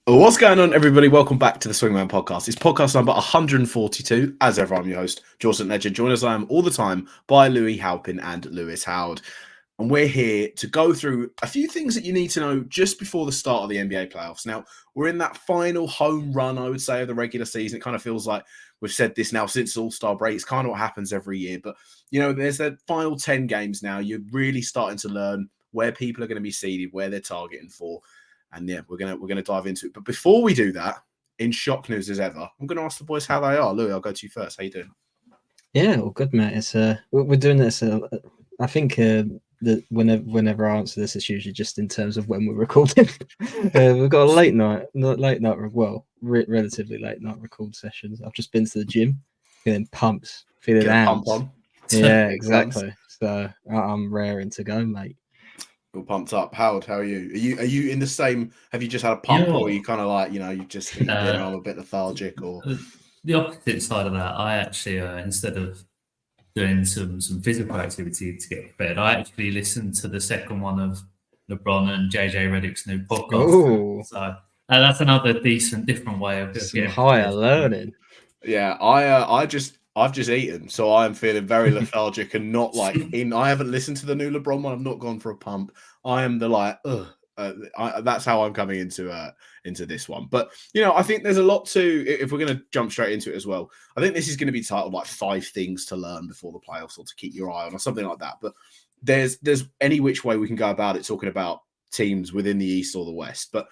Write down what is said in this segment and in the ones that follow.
What's going on, everybody? Welcome back to the Swingman Podcast. It's podcast number 142. As ever, I'm your host, Jordan Ledger. Join us all the time by Louis Halpin and Lewis Howard. And we're here to go through a few things that you need to know just before the start of the NBA playoffs. Now, we're in that final home run, I would say, of the regular season. It kind of feels like we've said this now since All-Star break. It's kind of what happens every year. But, you know, there's the final 10 games now. You're really starting to learn where people are going to be seeded, where they're targeting for. And yeah, we're gonna dive into it. But before we do that, in shock news as ever, I'm gonna ask the boys how they are. Louis, I'll go to you first. How you doing? Yeah, all good, mate. It's we're doing this. I think that whenever I answer this, it's usually just in terms of when we're recording. We've got a relatively late night record sessions. I've just been to the gym, feeling pumped, feeling amped. Pump on. Yeah, exactly. So I'm raring to go, mate. All pumped up. Howard, how are you? Are you in the same? Have you just had a pump, or are you kind of like you just I'm a bit lethargic, or the opposite side of that? I actually instead of doing some physical activity to get prepared, I actually listened to the second one of LeBron and JJ Redick's new podcast. Ooh. So that's another different way of getting higher learning. Yeah, I've just eaten, so I'm feeling very lethargic and not like I haven't listened to the new LeBron one. I've not gone for a pump. I am that's how I'm coming into this one. But I think there's a lot to. If we're going to jump straight into it as well, I think this is going to be titled like 5 things to learn before the playoffs or to keep your eye on or something like that. But there's any which way we can go about it, talking about teams within the East or the West. But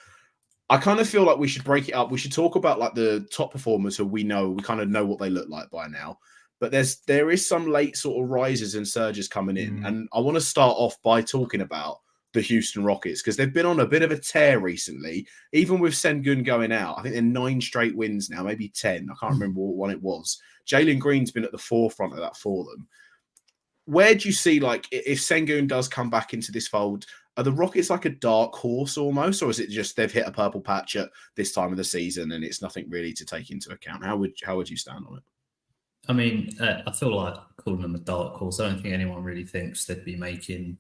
I kind of feel like we should break it up. We should talk about like the top performers who we kind of know what they look like by now. But there is some late sort of rises and surges coming in. And I want to start off by talking about the Houston Rockets, because they've been on a bit of a tear recently, even with Sengun going out. I think they're 9 straight wins now, maybe 10. I can't remember what one it was. Jalen Green's been at the forefront of that for them. Where do you see, like, if Sengun does come back into this fold, are the Rockets like a dark horse almost, or is it just they've hit a purple patch at this time of the season and it's nothing really to take into account? How would you stand on it? I mean, I feel like calling them a dark horse. I don't think anyone really thinks they'd be making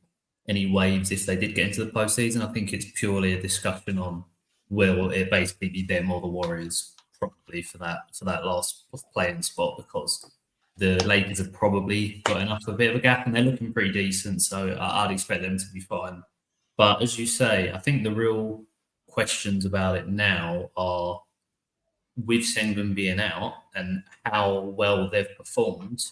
any waves if they did get into the postseason. I think it's purely a discussion on will it basically be them or the Warriors probably for that last playing spot, because the Lakers have probably got enough of a bit of a gap and they're looking pretty decent. So I'd expect them to be fine. But as you say, I think the real questions about it now are with Sengun being out and how well they've performed.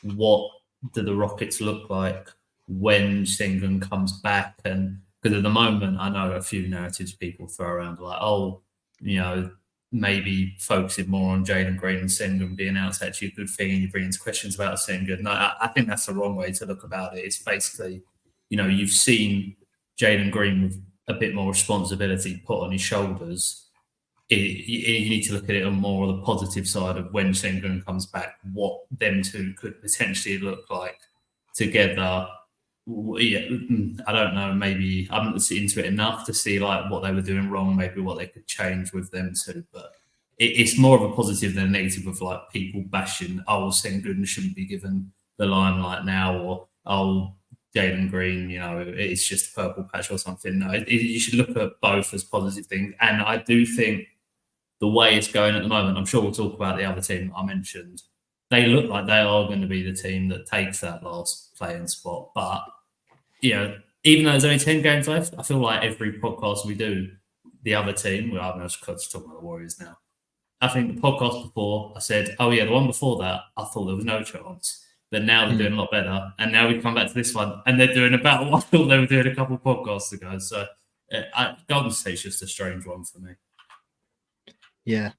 What do the Rockets look like when Sengun comes back? And because at the moment, I know a few narratives people throw around like, maybe focusing more on Jalen Green and Sengun being out is actually a good thing, and you bring into questions about Sengun. No, I think that's the wrong way to look about it. It's basically, you've seen Jalen Green with a bit more responsibility put on his shoulders. You need to look at it on more of the positive side of when Sengun comes back, what them two could potentially look like together. Yeah, I don't know. Maybe I haven't into it enough to see like what they were doing wrong, maybe what they could change with them too. But it's more of a positive than a negative of like people bashing, Sengun shouldn't be given the limelight now, or Jalen Green, it's just a purple patch or something. No, you should look at both as positive things. And I do think the way it's going at the moment, I'm sure we'll talk about the other team I mentioned. They look like they are going to be the team that takes that last playing spot. But, even though there's only 10 games left, I feel like every podcast we do, the other team, I'm just talking about the Warriors now. I think the podcast before, I said, the one before that, I thought there was no chance. But now they're doing a lot better. And now we come back to this one, and they're doing about what I thought they were doing a couple of podcasts ago. So Golden State's just a strange one for me. Yeah.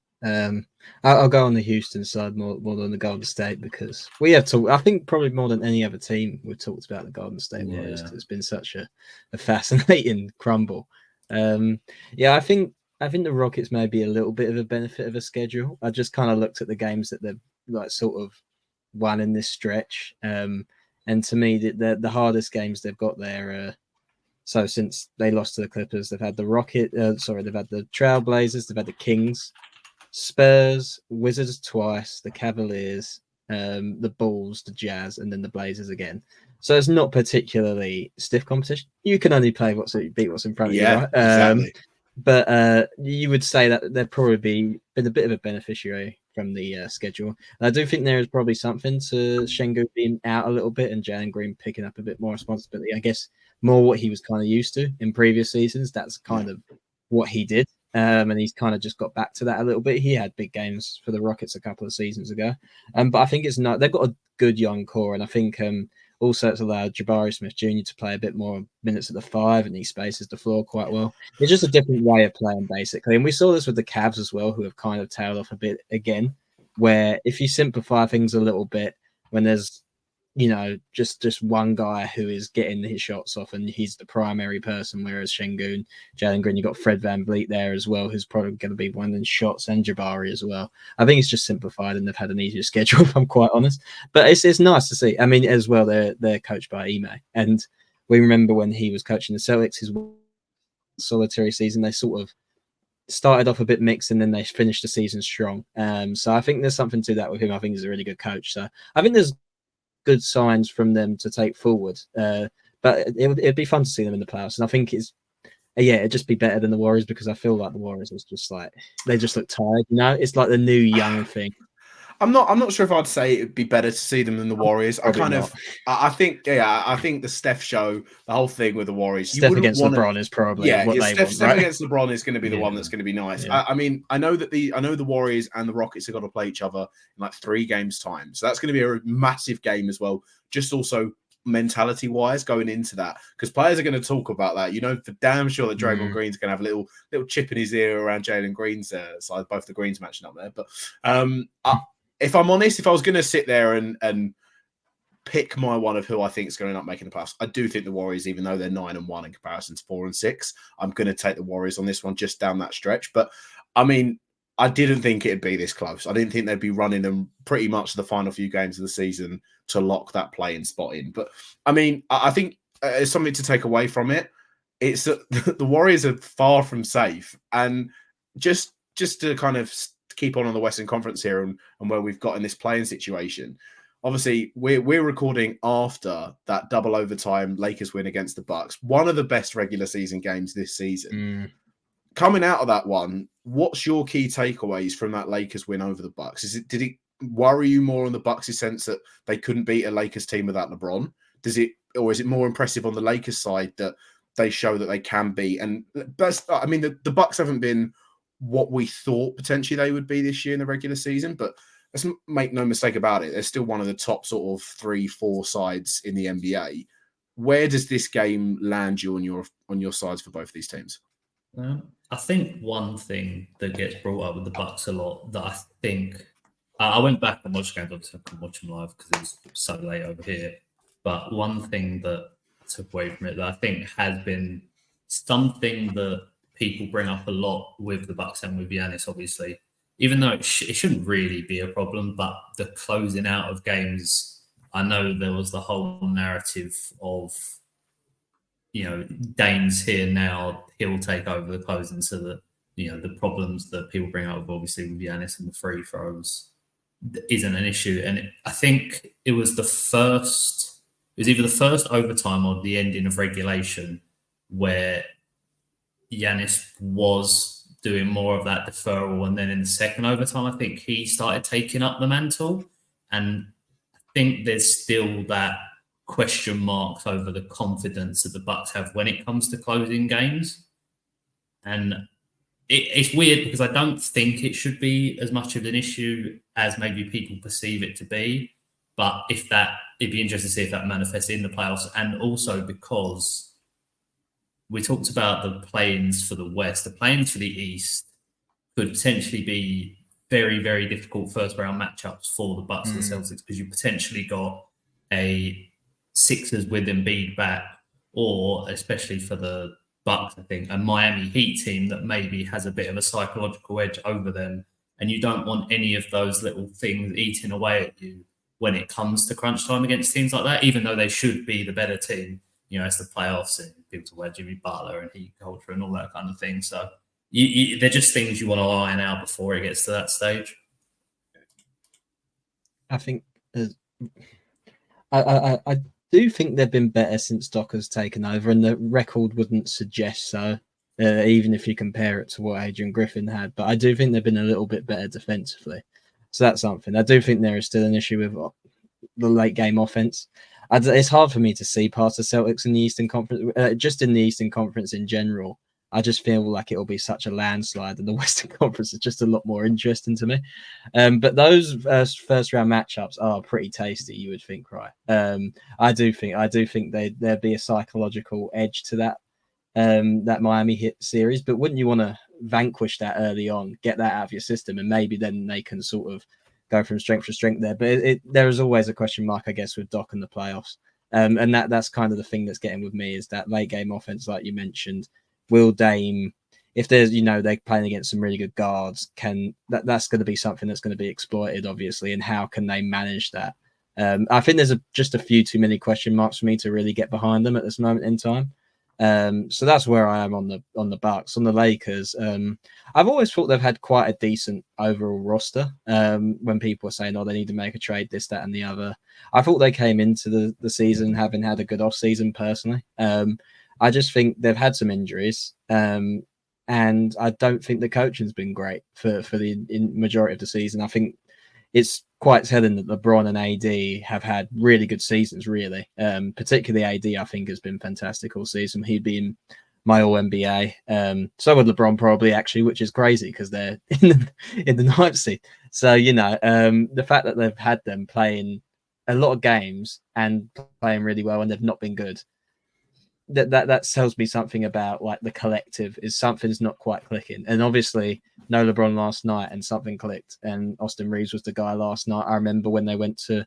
I'll go on the Houston side more than the Golden State, because we have talked, I think probably more than any other team, we've talked about the Golden State Warriors. It's been such a fascinating crumble. I think the Rockets may be a little bit of a benefit of a schedule. I just kind of looked at the games that they've like sort of won in this stretch. And to me, the hardest games they've got there. So since they lost to the Clippers, they've had the they've had the Trailblazers, they've had the Kings, Spurs, Wizards twice, the Cavaliers, the Bulls, the Jazz, and then the Blazers again. So it's not particularly stiff competition. You can only play beat what's in front of you, right? Exactly. But you would say that they've probably been a bit of a beneficiary from the schedule. And I do think there is probably something to Şengün being out a little bit and Jalen Green picking up a bit more responsibility. I guess more what he was kind of used to in previous seasons. That's kind of what he did. And he's kind of just got back to that a little bit. He had big games for the Rockets a couple of seasons ago. But I think it's not, they've got a good young core. And I think also it's allowed Jabari Smith Jr. to play a bit more minutes at the 5, and he spaces the floor quite well. It's just a different way of playing, basically. And we saw this with the Cavs as well, who have kind of tailed off a bit again, where if you simplify things a little bit, when there's, just one guy who is getting his shots off and he's the primary person, whereas Şengün, Jalen Green, you've got Fred VanVleet there as well, who's probably going to be one of the shots, and Jabari as well. I think it's just simplified and they've had an easier schedule, if I'm quite honest. But it's nice to see. I mean, as well, they're coached by Ime. And we remember when he was coaching the Celtics, his solitary season, they sort of started off a bit mixed and then they finished the season strong. So I think there's something to that with him. I think he's a really good coach. So I think there's good signs from them to take forward. But it'd be fun to see them in the playoffs. And I think it'd just be better than the Warriors, because I feel like the Warriors is just like, they just look tired. It's like the new young thing. I'm not sure if I'd say it'd be better to see them than the Warriors. I think the Steph show, the whole thing with the Warriors. Steph against LeBron is probably what they want, Steph right? against LeBron is going to be the one that's going to be nice. Yeah. I mean, I know the Warriors and the Rockets are going to play each other in like 3 games time, so that's going to be a massive game as well. Just also mentality wise going into that, because players are going to talk about that. For damn sure that Draymond Green's going to have a little chip in his ear around Jalen Green's side, both the Greens matching up there. But if I'm honest, if I was going to sit there and pick my one of who I think is going to end up making the playoffs, I do think the Warriors, even though they're 9-1 in comparison to 4 and 6, I'm going to take the Warriors on this one just down that stretch. But I mean, I didn't think it'd be this close. I didn't think they'd be running them pretty much the final few games of the season to lock that play-in spot in. But I mean, I think it's something to take away from it. It's that the Warriors are far from safe, and just to kind of keep on the Western Conference here and where we've got in this playing situation. Obviously, we're recording after that double overtime Lakers win against the Bucks, one of the best regular season games this season. Coming out of that one, what's your key takeaways from that Lakers win over the Bucks? Did it worry you more on the Bucks' sense that they couldn't beat a Lakers team without LeBron? Or is it more impressive on the Lakers side that they show that they can beat? And I mean, the Bucks haven't been what we thought potentially they would be this year in the regular season, but let's make no mistake about it, they're still one of the top sort of 3-4 sides in the NBA. Where does this game land you on your sides for both of these teams? I think one thing that gets brought up with the Bucks a lot that I think I went back and watched games. Obviously, I couldn't watch them live because it was so late over here. But one thing that I took away from it that I think has been something that people bring up a lot with the Bucks and with Giannis, obviously, even though it shouldn't really be a problem, but the closing out of games, I know there was the whole narrative of, Dame's here now, he'll take over the closing, so that, the problems that people bring up, obviously, with Giannis and the free throws isn't an issue. And I think it was either the first overtime or the ending of regulation where Giannis was doing more of that deferral, and then in the second overtime, I think he started taking up the mantle. And I think there's still that question marks over the confidence that the Bucks have when it comes to closing games. And it's weird because I don't think it should be as much of an issue as maybe people perceive it to be. But it'd be interesting to see if that manifests in the playoffs. And also because we talked about the play-ins for the West. The play-ins for the East could potentially be very, very difficult first-round matchups for the Bucks and the Celtics, because you potentially got a Sixers with Embiid back, or especially for the Bucks, I think, a Miami Heat team that maybe has a bit of a psychological edge over them, and you don't want any of those little things eating away at you when it comes to crunch time against teams like that, even though they should be the better team. It's the playoffs and people talk about Jimmy Butler and Heat culture and all that kind of thing. So they're just things you want to iron out before it gets to that stage. I think I do think they've been better since Doc has taken over, and the record wouldn't suggest so. even if you compare it to what Adrian Griffin had. But I do think they've been a little bit better defensively. So that's something. I do think there is still an issue with the late game offense. It's hard for me to see past the Celtics in the Eastern Conference, just in the Eastern Conference in general. I just feel like it'll be such a landslide, and the Western Conference is just a lot more interesting to me. But those first round matchups are pretty tasty, you would think, right? I do think there'd be a psychological edge to that Miami Heat series. But wouldn't you want to vanquish that early on, get that out of your system, and maybe then they can sort of go from strength to strength there? But there is always a question mark, I guess, with Doc and the playoffs. And that's kind of the thing that's getting with me, is that late game offense, like you mentioned. Will Dame, if there's, they're playing against some really good guards, that's going to be something that's going to be exploited, obviously, and how can they manage that? I think there's just a few too many question marks for me to really get behind them at this moment in time. So that's where I am on the Bucks. On the Lakers, I've always thought they've had quite a decent overall roster. When people are saying, they need to make a trade, this, that, and the other, I thought they came into the season having had a good off season personally. I just think they've had some injuries, and I don't think the coaching's been great for the majority of the season. I think it's quite telling that LeBron and AD have had really good seasons, really. Particularly AD, I think, has been fantastic all season. He'd be in my All-NBA. So would LeBron probably, actually, which is crazy because they're in the ninth seed. So, the fact that they've had them playing a lot of games and playing really well and they've not been good, that tells me something about like the collective is something's not quite clicking. And obviously no LeBron last night and something clicked, and Austin Reeves was the guy last night. I remember when they went to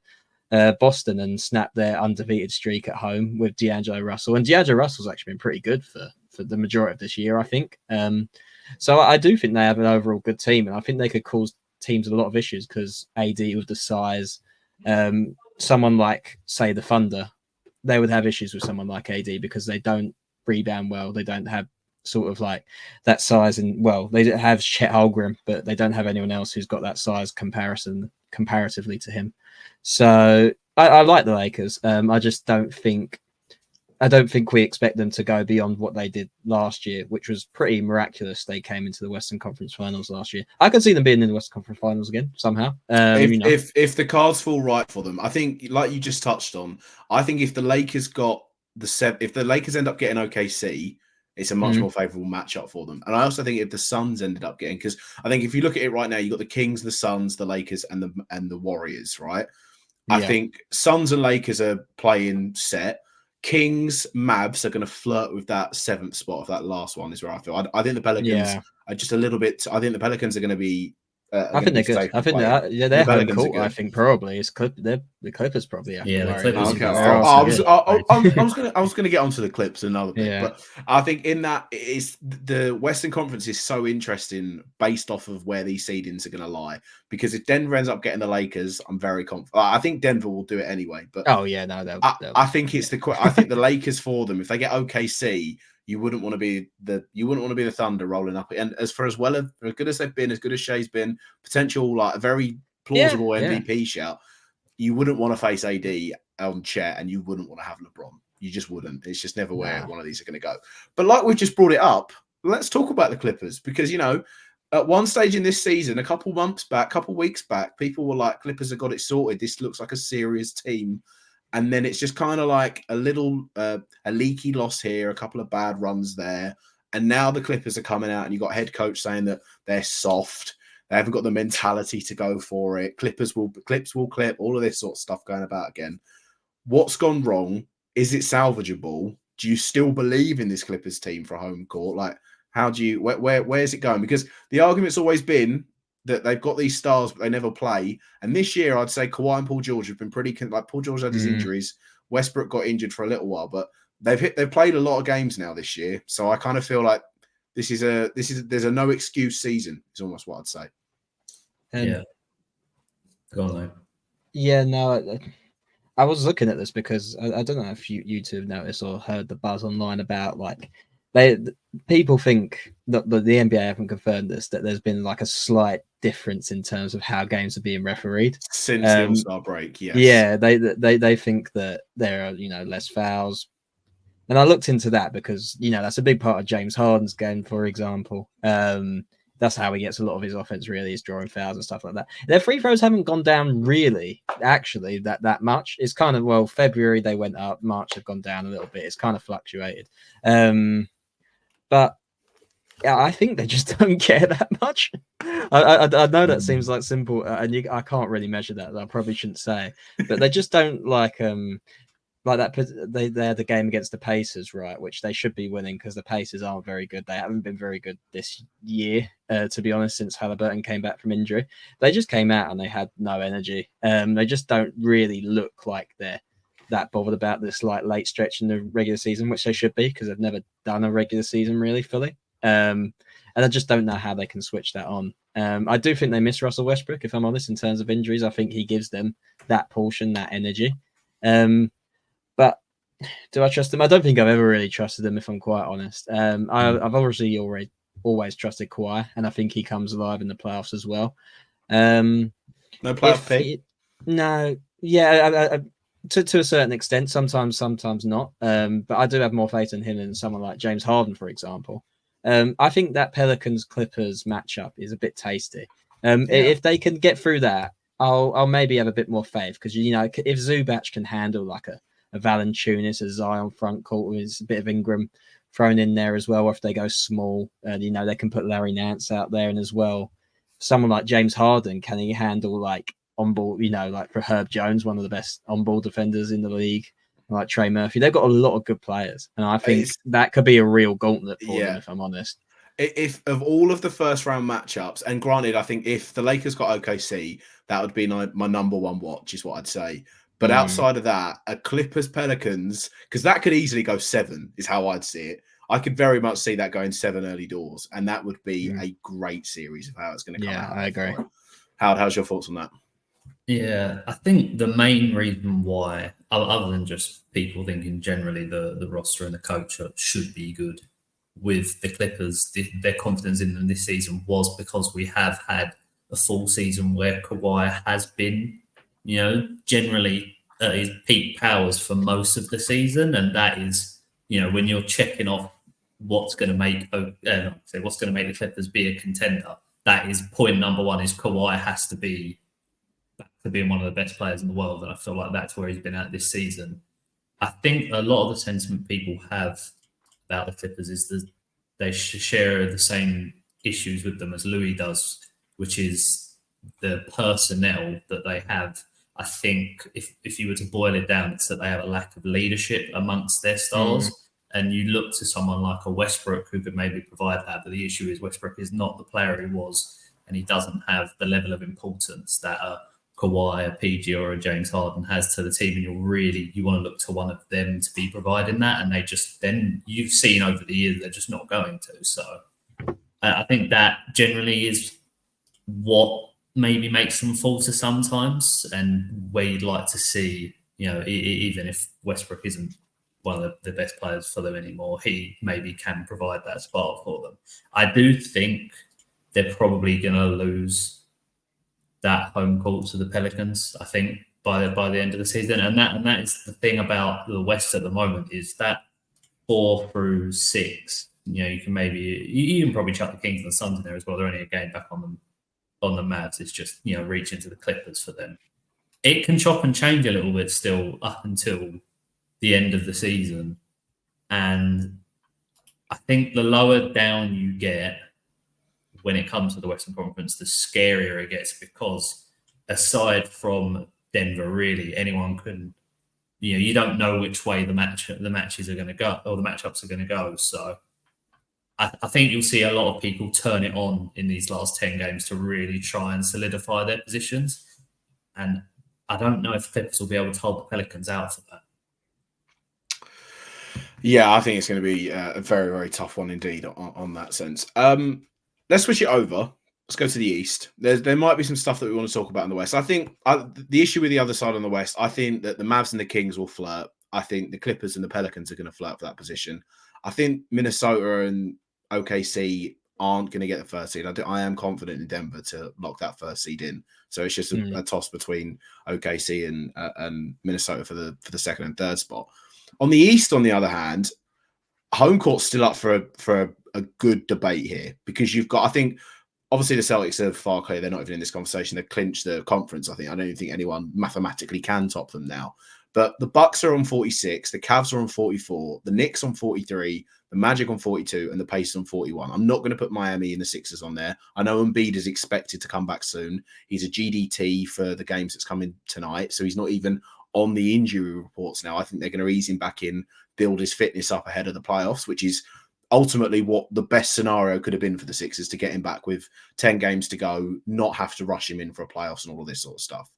Boston and snapped their undefeated streak at home with D'Angelo Russell, and D'Angelo Russell's actually been pretty good for the majority of this year, I think. So I do think they have an overall good team, and I think they could cause teams a lot of issues because AD with the size, someone like, say, the Thunder, they would have issues with someone like AD because they don't rebound well. They don't have sort of like that size, and they have Chet Holmgren, but they don't have anyone else who's got that size comparatively to him. So I like the Lakers. I just don't think we expect them to go beyond what they did last year, which was pretty miraculous. They came into the Western Conference Finals last year. I could see them being in the Western Conference Finals again somehow. If the cards fall right for them, I think, like you just touched on, I think if the Lakers if the Lakers end up getting OKC, it's a much more favorable matchup for them. And I also think if the Suns ended up getting, because I think if you look at it right now, you've got the Kings, the Suns, the Lakers, and the Warriors, right? Yeah. I think Suns and Lakers are playing set. Kings, Mavs are going to flirt with that 7th spot. If that last one is where I feel. I think the Pelicans are just a little bit. I think the Pelicans are going to be. I think they're good. I think they're home court. I think probably it's the Clippers probably. The Clippers. Okay. I was going to get onto the Clips another bit, but I think in that is the Western Conference is so interesting based off of where these seedings are going to lie. Because if Denver ends up getting the Lakers, I'm very confident. I think Denver will do it anyway. But I think I think the Lakers for them, if they get OKC. You wouldn't want to be the Thunder rolling up. And as good as they've been, as good as Shea's been, potential like a very plausible MVP shout, you wouldn't want to face AD on Chet, and you wouldn't want to have LeBron. You just wouldn't. It's just never where one of these are going to go. But like we just brought it up, let's talk about the Clippers, because at one stage in this season, a couple weeks back, people were like, Clippers have got it sorted. This looks like a serious team. And then it's just kind of like a little a leaky loss here, a couple of bad runs there. And now the Clippers are coming out, and you've got head coach saying that they're soft. They haven't got the mentality to go for it. Clips will clip, all of this sort of stuff going about again. What's gone wrong? Is it salvageable? Do you still believe in this Clippers team for home court? Like, where's it going? Because the argument's always been that they've got these stars, but they never play. And this year, I'd say Kawhi and Paul George have been pretty. Like Paul George had his injuries. Westbrook got injured for a little while, but they've played a lot of games now this year. So I kind of feel like there's a no excuse season. Is almost what I'd say. Go on, though. Yeah, no. I was looking at this because I don't know if you two have noticed or heard the buzz online about like. People think that the NBA haven't confirmed this, that there's been like a slight difference in terms of how games are being refereed since the All-Star break. Yes. Yeah, they think that there are less fouls, And I looked into that because, that's a big part of James Harden's game, for example. That's how he gets a lot of his offense, really, is drawing fouls and stuff like that. Their free throws haven't gone down really, actually, that much. It's kind of, February they went up, March have gone down a little bit. It's kind of fluctuated. But yeah, I think they just don't care that much. I know that seems like simple, and I can't really measure that. I probably shouldn't say, but they just don't like that. They had the game against the Pacers, right, which they should be winning because the Pacers aren't very good. They haven't been very good this year, to be honest, since Halliburton came back from injury. They just came out and they had no energy. They just don't really look like they're that bothered about this late stretch in the regular season, which they should be because they've never done a regular season really fully. And I just don't know how they can switch that on. I do think they miss Russell Westbrook, if I'm honest, in terms of injuries. I think he gives them that portion, that energy. But do I trust him? I don't think I've ever really trusted him, if I'm quite honest. I've obviously always trusted Kawhi, and I think he comes alive in the playoffs as well. No playoff P? No, yeah, to a certain extent, sometimes not. But I do have more faith in him than someone like James Harden, for example. I think that Pelicans-Clippers matchup is a bit tasty. If they can get through that, I'll maybe have a bit more faith because if Zubac can handle like a Valanciunas, a Zion front court with a bit of Ingram thrown in there as well, or if they go small, they can put Larry Nance out there, and as well, someone like James Harden, can he handle like on ball, like for Herb Jones, one of the best on ball defenders in the league, like Trey Murphy. They've got a lot of good players, and I think that could be a real gauntlet for them, if I'm honest. If of all of the first round matchups, and granted, I think if the Lakers got OKC, that would be my number one watch, is what I'd say. But outside of that, a Clippers Pelicans, because that could easily go 7, is how I'd see it. I could very much see that going 7 early doors, and that would be a great series of how it's going to come out. Yeah, I agree. Howard, how's your thoughts on that? Yeah, I think the main reason why, other than just people thinking generally the roster and the coach should be good, with the Clippers, their confidence in them this season was because we have had a full season where Kawhi has been, generally at his peak powers for most of the season, and that is, when you're checking off what's going to make the Clippers be a contender, that is point number one. Is Kawhi has to be back to being one of the best players in the world, and I feel like that's where he's been at this season. I think a lot of the sentiment people have about the Clippers is that they share the same issues with them as Louis does, which is the personnel that they have. I think if you were to boil it down, it's that they have a lack of leadership amongst their stars. And you look to someone like a Westbrook who could maybe provide that. But the issue is Westbrook is not the player he was, and he doesn't have the level of importance that a Kawhi, a PG, or a James Harden has to the team. And you want to look to one of them to be providing that. And then you've seen over the years, they're just not going to. So I think that generally is what maybe makes them falter sometimes, and where you'd like to see, even if Westbrook isn't one of the best players for them anymore, he maybe can provide that spark for them. I do think they're probably going to lose that home court to the Pelicans, I think, by the end of the season. And that is the thing about the West at the moment, is that 4 through 6, you can probably chuck the Kings and the Suns in there as well. They're only a game back on the Mavs. It's just, reaching to the Clippers for them. It can chop and change a little bit still up until the end of the season. And I think the lower down you get when it comes to the Western Conference, the scarier it gets, because aside from Denver, really, anyone can, you don't know which way the matches are going to go, or the matchups are going to go. So I think you'll see a lot of people turn it on in these last 10 games to really try and solidify their positions. And I don't know if Clippers will be able to hold the Pelicans out for that. Yeah, I think it's going to be a very, very tough one indeed on that sense. Let's switch it over. Let's go to the East. There might be some stuff that we want to talk about in the West. I think the issue with the other side on the West, I think that the Mavs and the Kings will flirt. I think the Clippers and the Pelicans are going to flirt for that position. I think Minnesota and OKC aren't going to get the first seed. I am confident in Denver to lock that first seed in. So it's just a toss between OKC and Minnesota for the second and third spot. On the East, on the other hand, home court's still up for a good debate here, because you've got, I think, obviously the Celtics are far clear. They're not even in this conversation. They've clinched the conference. I don't even think anyone mathematically can top them now. But the Bucks are on 46, the Cavs are on 44, the Knicks on 43, the Magic on 42, and the Pacers on 41. I'm not going to put Miami and the Sixers on there. I know Embiid is expected to come back soon. He's a GDT for the games that's coming tonight, so he's not even on the injury reports now. I think they're going to ease him back in, build his fitness up ahead of the playoffs, which is ultimately what the best scenario could have been for the Sixers, to get him back with 10 games to go, not have to rush him in for a playoffs and all of this sort of stuff.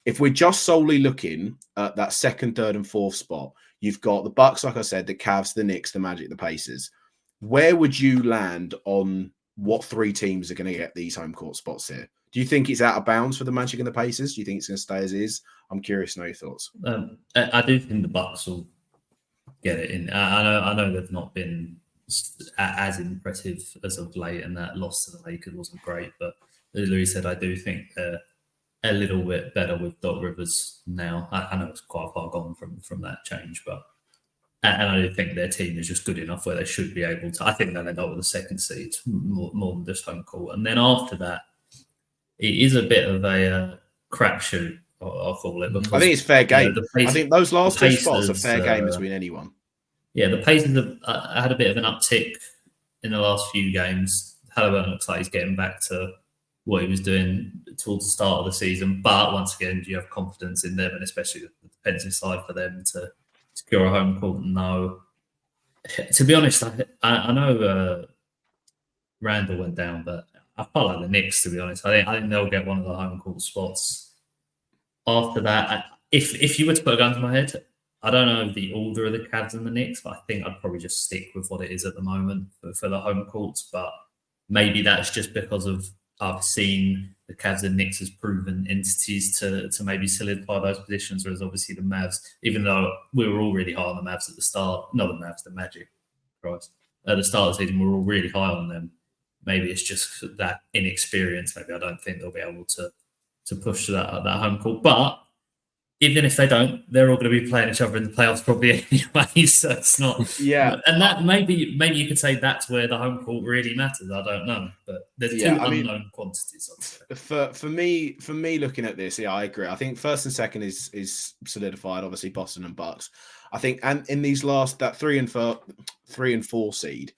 If we're just solely looking at that second, third, and fourth spot, you've got the Bucks, like I said, the Cavs, the Knicks, the Magic, the Pacers. Where would you land on what three teams are going to get these home court spots here? Do you think it's out of bounds for the Magic and the Pacers? Do you think it's going to stay as is? I'm curious to know your thoughts. I do think the Bucks will get it in. I know they've not been as impressive as of late, and that loss to the Lakers wasn't great. But as Louis said, I do think they're a little bit better with Doc Rivers now. I know it's quite far gone from that change, but and I do think their team is just good enough where they should be able to. I think they'll end up with the second seed more than just home court, and then after that, it is a bit of a crapshoot. I'll call it. Because, I think it's fair game. I think those last two Pacers, spots are fair game between anyone. Yeah, the Pacers have had a bit of an uptick in the last few games. Halliburton looks like he's getting back to what he was doing towards the start of the season. But once again, do you have confidence in them, and especially the defensive side for them to secure a home court? No. To be honest, I know Randall went down, but I quite like the Knicks, to be honest. I think they'll get one of the home court spots. After that, if you were to put a gun to my head, I don't know the order of the Cavs and the Knicks, but I think I'd probably just stick with what it is at the moment for the home courts. But maybe that's just because I've seen the Cavs and Knicks as proven entities to maybe solidify those positions, whereas obviously the Mavs, even though we were all really high on the Mavs at the start, not the Mavs, the Magic, Christ, at the start of the season, we were all really high on them. Maybe it's just that inexperience. Maybe I don't think they'll be able to push that home court. But even if they don't, they're all going to be playing each other in the playoffs probably anyway. So it's not. Yeah. And that maybe you could say that's where the home court really matters. I don't know, but there's two unknown quantities. For me, looking at this, yeah, I agree. I think first and second is solidified. Obviously, Boston and Bucks. I think, and in these last that 3 and 4 seed,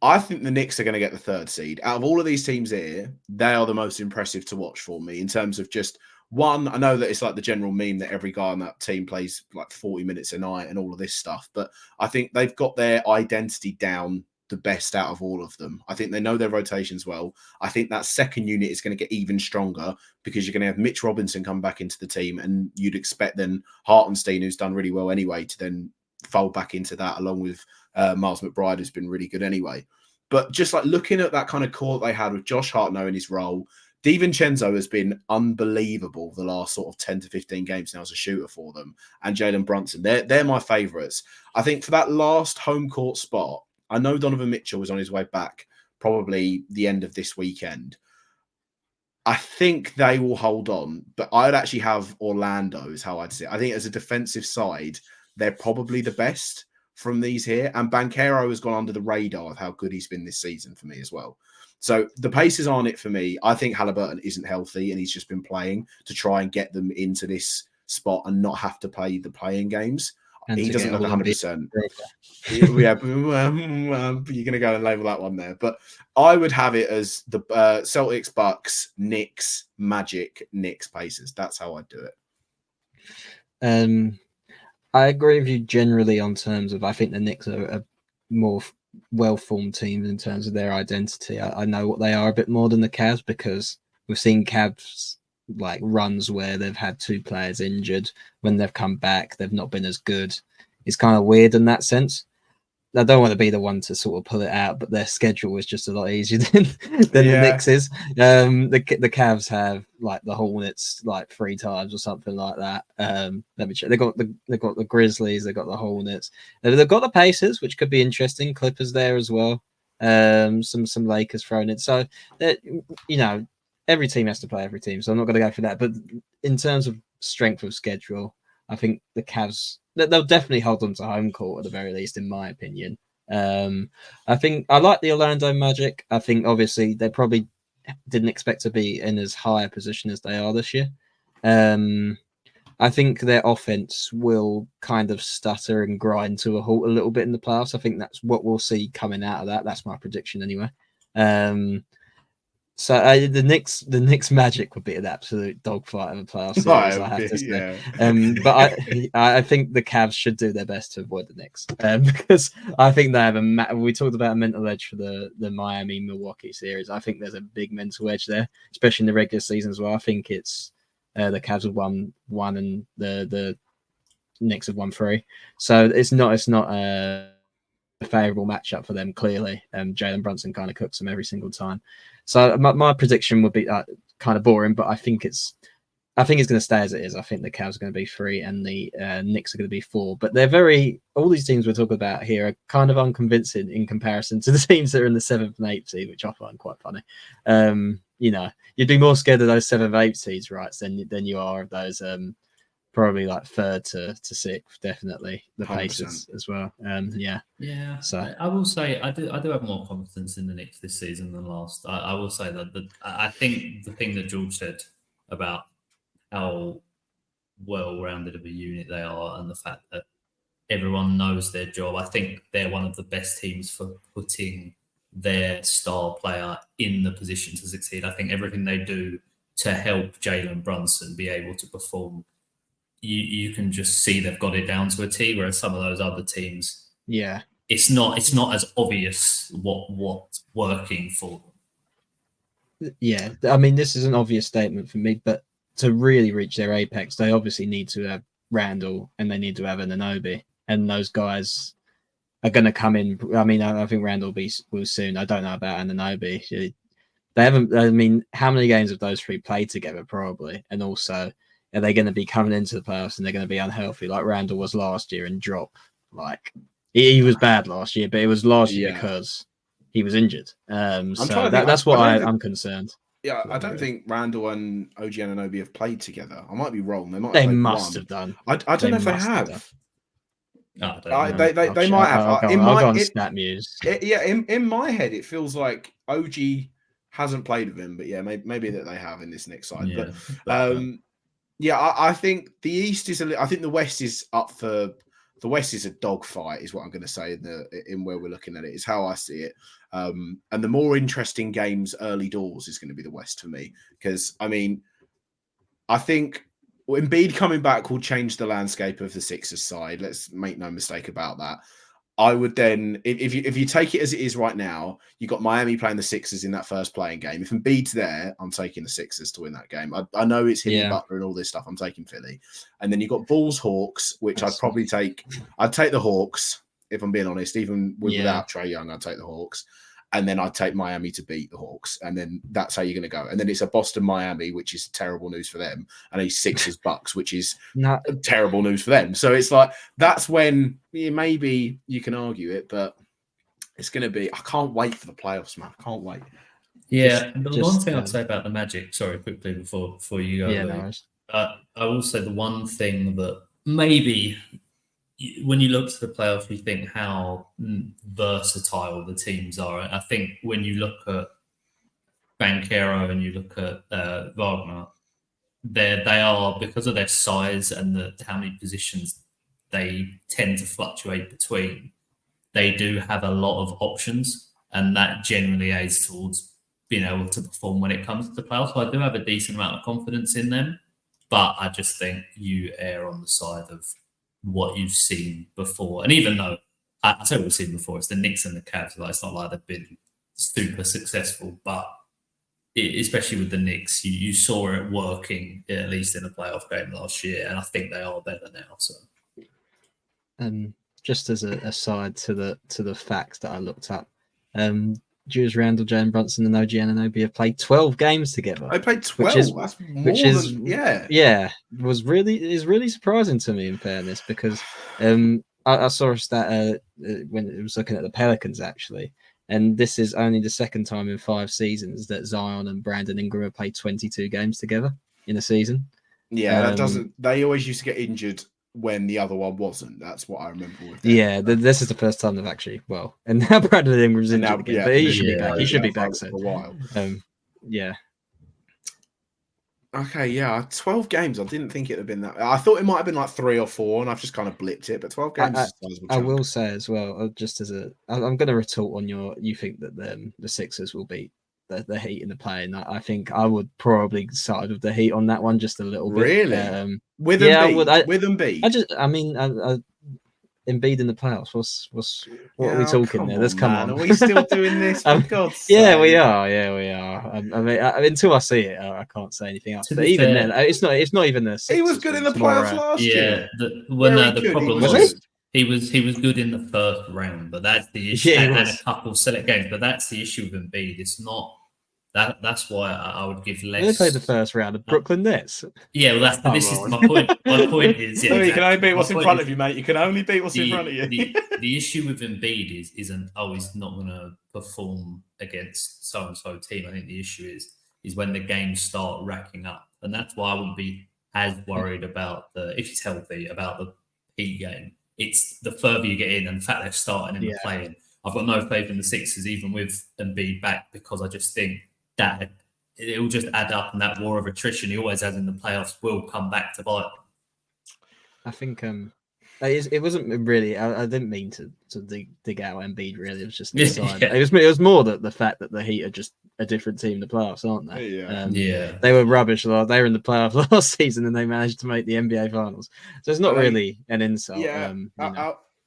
I think the Knicks are going to get the third seed. Out of all of these teams here, they are the most impressive to watch for me in terms of just one. I know that it's like the general meme that every guy on that team plays like 40 minutes a night and all of this stuff, but I think they've got their identity down the best out of all of them. I think they know their rotations well. I think that second unit is going to get even stronger because you're going to have Mitch Robinson come back into the team, and you'd expect then Hartenstein, who's done really well anyway, to then fold back into that along with Miles McBride, who's been really good anyway. But just like looking at that kind of core they had with Josh Hart knowing his role, DiVincenzo has been unbelievable the last sort of 10 to 15 games now as a shooter for them. And Jalen Brunson, they're my favourites. I think for that last home court spot, I know Donovan Mitchell was on his way back probably the end of this weekend. I think they will hold on, but I'd actually have Orlando is how I'd say it. I think as a defensive side, they're probably the best from these here. And Banchero has gone under the radar of how good he's been this season for me as well. So the Pacers aren't it for me. I think Halliburton isn't healthy, and he's just been playing to try and get them into this spot and not have to play the playing games. And he doesn't look 100%. Yeah, you're going to go and label that one there. But I would have it as the Celtics, Bucks, Knicks, Magic, Knicks, Pacers. That's how I'd do it. I agree with you generally on terms of I think the Knicks are a more well-formed team in terms of their identity. I know what they are a bit more than the Cavs because we've seen Cavs like runs where they've had two players injured. When they've come back, they've not been as good. It's kind of weird in that sense. I don't want to be the one to sort of pull it out, but their schedule is just a lot easier than the Knicks is. The Cavs have like the Hornets like 3 times or something like that. Let me check. They got the Grizzlies. They got the Hornets. They've got the Pacers, which could be interesting. Clippers there as well. Some Lakers thrown in. So every team has to play every team. So I'm not going to go for that. But in terms of strength of schedule, I think the Cavs, they'll definitely hold on to home court at the very least, in my opinion. I think I like the Orlando Magic. I think obviously they probably didn't expect to be in as high a position as they are this year. I think their offense will kind of stutter and grind to a halt a little bit in the playoffs. I think that's what we'll see coming out of that. That's my prediction anyway. So the Knicks Magic would be an absolute dogfight of a playoff series, I have to say. Yeah. But I think the Cavs should do their best to avoid the Knicks because I think they have we talked about a mental edge for the Miami-Milwaukee series. I think there's a big mental edge there, especially in the regular season as well. I think it's the Cavs have won one and the Knicks have won 3. So it's not a favorable matchup for them, clearly. Jalen Brunson kind of cooks them every single time. So my prediction would be kind of boring, but I think it's going to stay as it is. I think the Cavs are going to be 3 and the Knicks are going to be 4. But they're all these teams we're talking about here are kind of unconvincing in comparison to the teams that are in the 7th and 8th seed, which I find quite funny. You'd be more scared of those 7th and 8th seeds, right, than you are of those probably like 3rd to 6th, definitely the 100%. Pacers as well. Yeah. So I will say I do have more confidence in the Knicks this season than last. I will say that I think the thing that George said about how well-rounded of a unit they are and the fact that everyone knows their job. I think they're one of the best teams for putting their star player in the position to succeed. I think everything they do to help Jalen Brunson be able to perform, you can just see they've got it down to a T, whereas some of those other teams, it's not as obvious what's working for them. Yeah, I mean, this is an obvious statement for me, but to really reach their apex, they obviously need to have Randall and they need to have Anunoby, and those guys are going to come in. I mean, I think Randall will soon. I don't know about Anunoby. They haven't. I mean, how many games have those 3 played together? Probably, and also, are they going to be coming into the playoffs and they're going to be unhealthy like Randall was last year and drop? Like he was bad last year, but it was largely because he was injured. So that's why I'm concerned. Yeah, I don't think Randall and OG Anunoby have played together. I might be wrong. They must have done. I don't know if they have. They might have. I'll go on StatMuse. In my head, it feels like OG hasn't played with him, but yeah, maybe that they have in this next side. Yeah, but I think the East is I think the West is up for. The West is a dogfight, is what I'm going to say in where we're looking at it. Is how I see it. And the more interesting games early doors is going to be the West for me, because I mean, I think Embiid coming back will change the landscape of the Sixers side. Let's make no mistake about that. I would then, if you take it as it is right now, you got Miami playing the Sixers in that first playing game. If Embiid's there, I'm taking the Sixers to win that game. I know it's him and Butler and all this stuff. I'm taking Philly. And then you got Bulls Hawks, which I'd probably take. I'd take the Hawks, if I'm being honest. Even without Trae Young, I'd take the Hawks. And then I'd take Miami to beat the Hawks. And then that's how you're going to go. And then it's a Boston-Miami, which is terrible news for them. And a Sixers-Bucks, which is terrible news for them. So it's like, that's when maybe you can argue it, but it's going to be, I can't wait for the playoffs, man. I can't wait. Yeah. The one thing I'd say about the Magic, sorry, quickly before you go. Yeah, no worries. I will say the one thing that maybe when you look to the playoffs, you think how versatile the teams are. I think when you look at Banchero and you look at Wagner, they are, because of their size and how many positions they tend to fluctuate between, they do have a lot of options, and that generally aids towards being able to perform when it comes to the playoffs. So I do have a decent amount of confidence in them, but I just think you err on the side of what you've seen before. And even though I say what we've seen before, it's the Knicks and the Cavs, like, it's not like they've been super successful, but especially with the Knicks, you saw it working at least in a playoff game last year, and I think they are better now. So, just as a side to the facts that I looked up, Julius Randle, Jalen Brunson, and OG Anunoby have played 12 games together. They played 12. That's more is really surprising to me, in fairness, because I saw a stat when it was looking at the Pelicans, actually, and this is only the second time in 5 seasons that Zion and Brandon Ingram have played 22 games together in a season. Yeah, that doesn't. They always used to get injured when the other one wasn't. That's what I remember with them. Yeah, this is the first time they've actually and now Bradley Ingram's injured again, but he should be back. He should be back soon. For a while. Yeah. Okay, yeah, 12 games. I didn't think it had been that. I thought it might have been like 3 or 4, and I've just kind of blipped it. But 12 games. I will say as well, just I'm going to retort on you think that the Sixers will beat the Heat in the play, and I think I would probably side with the Heat on that one just a little bit. Really? With Embiid? Embiid in the playoffs. What are we talking there? Let's come on. Are we still doing this? For God's sake? Yeah, we are. I mean, until I see it, I can't say anything else. But even then, it's not even the. He was good in the playoffs last year. The problem was he was good in the first round, but that's the issue. And a couple select games, but that's the issue with Embiid. It's not. That's why I would give less. They played the first round of Brooklyn Nets. Yeah, well, this is my point. My point is, you can only beat what's in front of you, mate. You can only beat what's in front of you. The issue with Embiid isn't he's not going to perform against so and so team. I think the issue is when the games start racking up, and that's why I wouldn't be as worried about if he's healthy about the Heat game. It's the further you get in, and the fact they're starting and playing. I've got no faith in the Sixers, even with Embiid back, because I just think that it will just add up, and that war of attrition he always has in the playoffs will come back to bite. I think it wasn't really. I didn't mean to dig out Embiid. Really, it was just the side. It was more the fact that the Heat are just a different team in the playoffs, aren't they? They were rubbish. They were in the playoffs last season, and they managed to make the NBA Finals. So it's not really an insult. Yeah,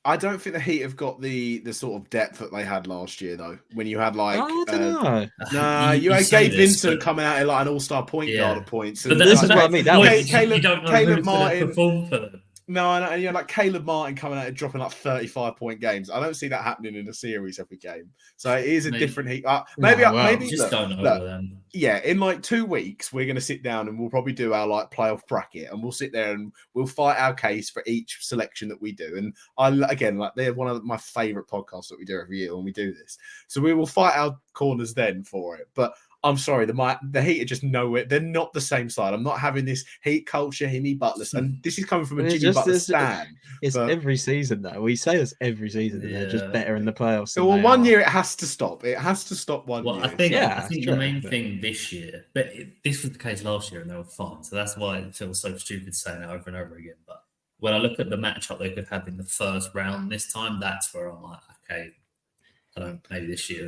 I don't think the Heat have got the sort of depth that they had last year, though. When you had like, I don't know. Nah, you had Gabe Vincent coming out like an all-star point guard at points. But this is what I mean. Caleb Martin. No, and you had like Caleb Martin coming out and dropping like 35-point games. I don't see that happening in a series every game. So it is a different Heat. Maybe just don't know them. Yeah, in like 2 weeks, we're going to sit down and we'll probably do our like playoff bracket, and we'll sit there and we'll fight our case for each selection that we do. And they're one of my favorite podcasts that we do every year when we do this. So we will fight our corners then for it. But I'm sorry, the Heat are just nowhere. They're not the same side. I'm not having this Heat culture, Himmy Butler, and this is coming from a Jimmy Butler stan. It's every season, though. We say this every season, and they're just better in the playoffs. Well, one year it has to stop. It has to stop one year. I think the main thing this year, but this was the case last year, and they were fine. So that's why it feels so stupid saying it over and over again. But when I look at the matchup they could have in the first round this time, that's where I'm like, okay. Maybe this year.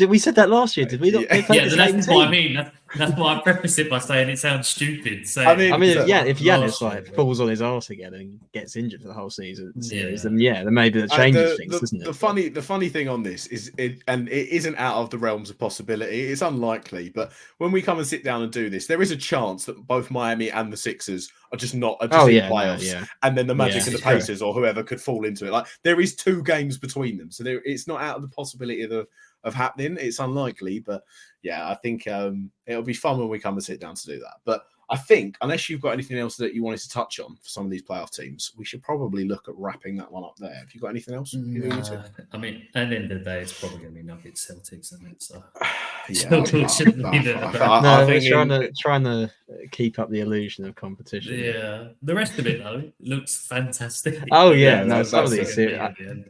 We said that last year, did we not? That's what I mean. That's why I preface it by saying it sounds stupid. So if Giannis falls on his arse again and gets injured for the whole season, then maybe that changes things, doesn't it? The funny thing on this is it isn't out of the realms of possibility. It's unlikely, but when we come and sit down and do this, there is a chance that both Miami and the Sixers are just in playoffs, and then the Magic and the Pacers or whoever could fall into it. Like there is 2 games between them, so it's not out of the possibility of happening. It's unlikely, but I think it'll be fun when we come and sit down to do that. But I think, unless you've got anything else that you wanted to touch on for some of these playoff teams, we should probably look at wrapping that one up there. Have you got anything else? I mean, at the end of the day, it's probably going to be Nuggets Celtics, isn't it? So we're trying to keep up the illusion of competition. Yeah, the rest of it though looks fantastic. Oh yeah, some of these.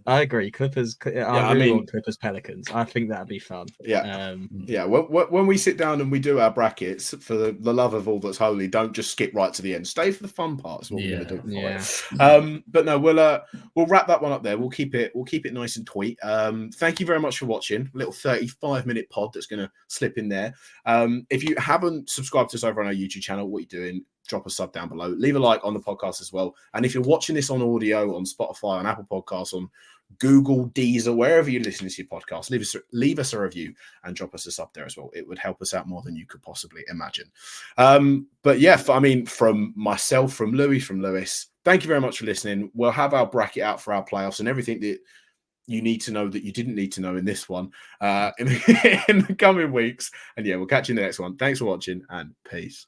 I agree. Clippers. I really want Clippers Pelicans. I think that'd be fun. Yeah, When we sit down and we do our brackets, for the love of all that's holy, don't just skip right to the end. Stay for the fun parts. What we're going to do. But no, we'll wrap that one up there. We'll keep it nice and tweet. Thank you very much for watching. A little 35-minute pod that's going to slip in there. If you haven't subscribed to us over on our YouTube channel, what are you doing? Drop a sub down below. Leave a like on the podcast as well. And if you're watching this on audio, on Spotify, on Apple Podcasts, on Google, Deezer, wherever you listen to your podcast, leave us a review and drop us a sub there as well. It would help us out more than you could possibly imagine. From myself, from Lewis, thank you very much for listening. We'll have our bracket out for our playoffs and everything that you need to know that you didn't need to know in this one in the coming weeks. And we'll catch you in the next one. Thanks for watching and peace.